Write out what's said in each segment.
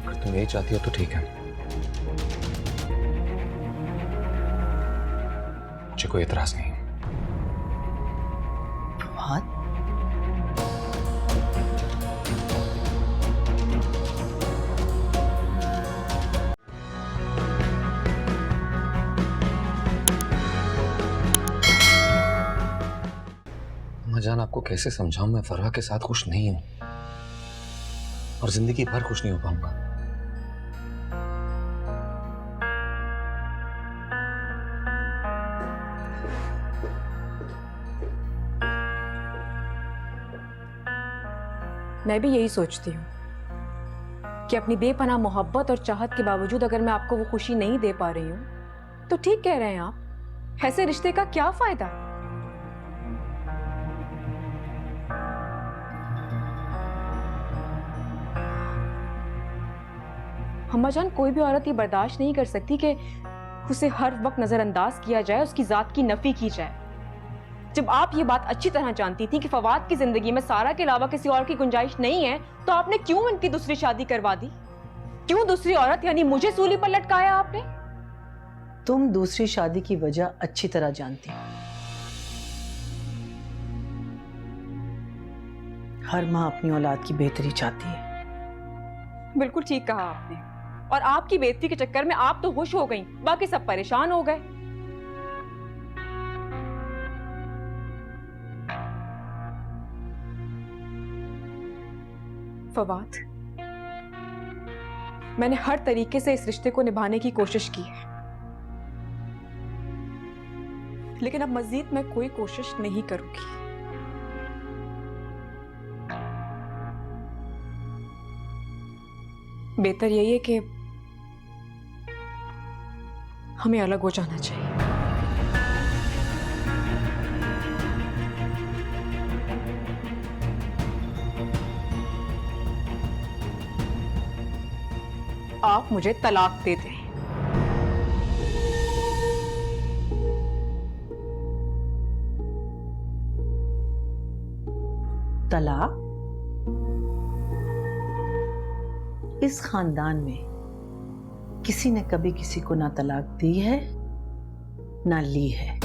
अगर तुम यही चाहती हो तो ठीक है, मुझे कोई एतराज नहीं है। फवाद, अम्मा जान, आपको कैसे समझाऊं, मैं फरवा के साथ खुश नहीं हूं और जिंदगी भर खुश नहीं हो पाऊंगा। मैं भी यही सोचती हूँ कि अपनी बेपनाह मोहब्बत और चाहत के बावजूद अगर मैं आपको वो खुशी नहीं दे पा रही हूँ तो ठीक कह रहे हैं आप, ऐसे रिश्ते का क्या फायदा। अम्मा जान, कोई भी औरत ये बर्दाश्त नहीं कर सकती कि उसे हर वक्त नजरअंदाज किया जाए, उसकी जात की नफी की जाए। जब आप ये बात अच्छी तरह जानती थी कि फवाद की जिंदगी में सारा के अलावा किसी और की गुंजाइश नहीं है, तो आपने क्यों उनकी दूसरी शादी करवा दी? क्यों दूसरी औरत यानी मुझे सूली पर लटकाया आपने? तुम दूसरी शादी की वजह अच्छी तरह जानती हो। हर माँ अपनी औलाद की बेहतरी चाहती है। बिल्कुल ठीक कहा आपने, और आपकी बेइज्जती के चक्कर में आप तो खुश हो गई, बाकी सब परेशान हो गए। फवाद, मैंने हर तरीके से इस रिश्ते को निभाने की कोशिश की है, लेकिन अब मजीद मैं कोई कोशिश नहीं करूंगी। बेहतर यही है कि हमें अलग हो जाना चाहिए। आप मुझे तलाक दे दें। तलाक? इस खानदान में किसी ने कभी किसी को ना तलाक दी है ना ली है।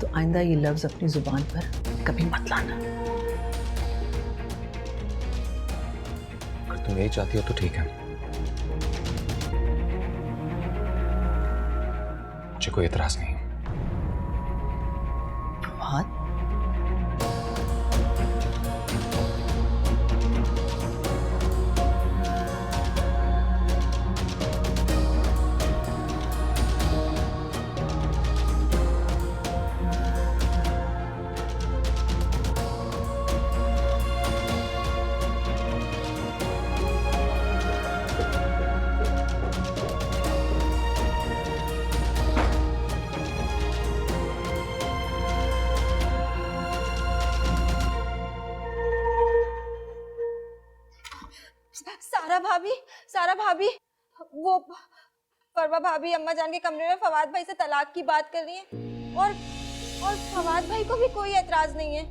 तो आइंदा ये लफ्ज अपनी जुबान पर कभी मत लाना। अगर तुम यही चाहती हो तो ठीक है, मुझे कोई एतराज नहीं है। फवाद, सारा भाभी, वो परवा भाभी अम्मा जान के कमरे में फवाद भाई से तलाक की बात कर रही है, और फवाद भाई को भी कोई एतराज नहीं है।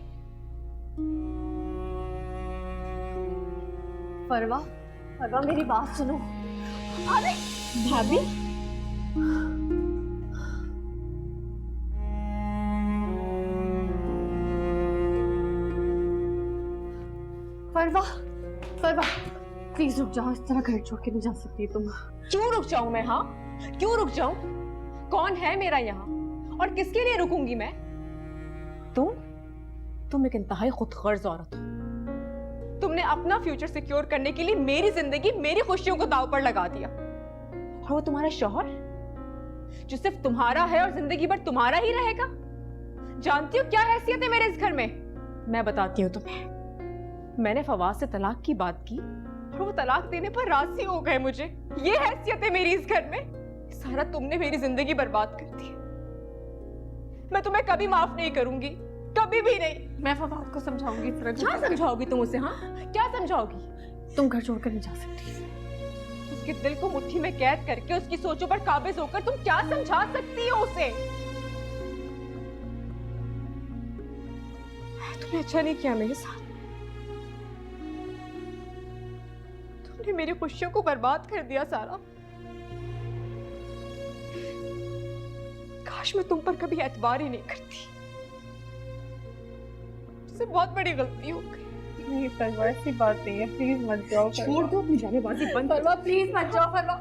परवा, परवा मेरी बात सुनो। अरे भाभी, परवा, परवा प्लीज रुक जाओ, इस तरह घर छोड़ के नहीं जा सकती तुम। क्यों रुक जाऊं मैं? हाँ, क्यों रुक जाऊं? कौन है मेरा यहाँ और किसके लिए रुकूंगी मैं? तुम एक इंतहाई खुदगर्ज औरत हो। तुमने अपना फ्यूचर सिक्योर करने के लिए मेरी जिंदगी, मेरी खुशियों को दांव पर लगा दिया। और वो तुम्हारा शौहर जो सिर्फ तुम्हारा है और जिंदगी भर तुम्हारा ही रहेगा। जानती हो क्या हैसियत है मेरे इस घर में? मैं बताती हूँ तुम्हें। मैंने फवाद से तलाक की बात की और वो तलाक देने पर राजी हो गए मुझे। ये हैसियत है मेरी इस घर में। सारा तुमने मेरी जिंदगी बर्बाद कर दी। मैं तुम्हें कभी माफ नहीं करूंगी, कभी भी नहीं। मैं फवाद को समझाऊंगी। क्या समझाओगी तुम उसे? हाँ, क्या समझाओगी? तुम घर छोड़कर नहीं जा सकती। उसके दिल को मुट्ठी में कैद करके उसकी सोचों पर काबिज होकर तुम क्या समझा सकती हो उसे? तुमने अच्छा नहीं किया मेरे साथ। तुमने मेरी खुशियों को बर्बाद कर दिया सारा। काश मैं तुम पर कभी एतबार ही नहीं करती। मुझसे बहुत बड़ी गलती हो गई। नहीं परवा, ऐसी बात नहीं है, प्लीज मत जाओ। छोड़ दो अपनी जानेबाजी बंद करो। परवा प्लीज मत जाओ। परवा,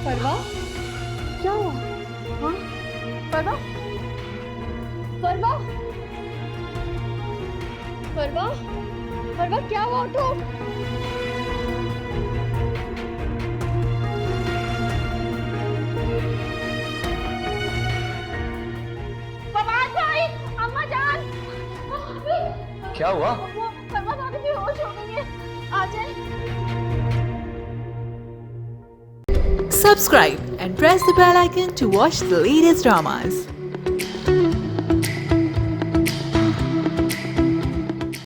परवा क्या हुआ? हाँ परवा, परवा, परवा, परवा क्या हुआ? उठो। फवाद भाई, अम्मा जान। क्या हुआ? परवा भाभी बेहोश हो गई है, आ जाए। Subscribe and press the bell icon to watch the latest dramas.